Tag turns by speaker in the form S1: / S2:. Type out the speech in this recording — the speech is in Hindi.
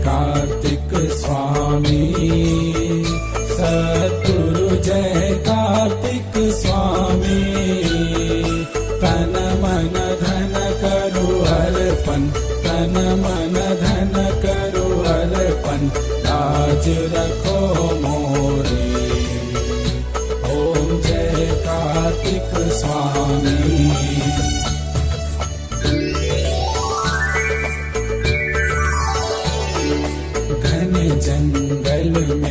S1: कार्तिक स्वामी, सद्गुरु जय कार्तिक स्वामी। तन मन धन करु अर्पण, तन मन धन करु अर्पण, लाज रखो मोरी। ओम जय कार्तिक स्वामी। घन जंगल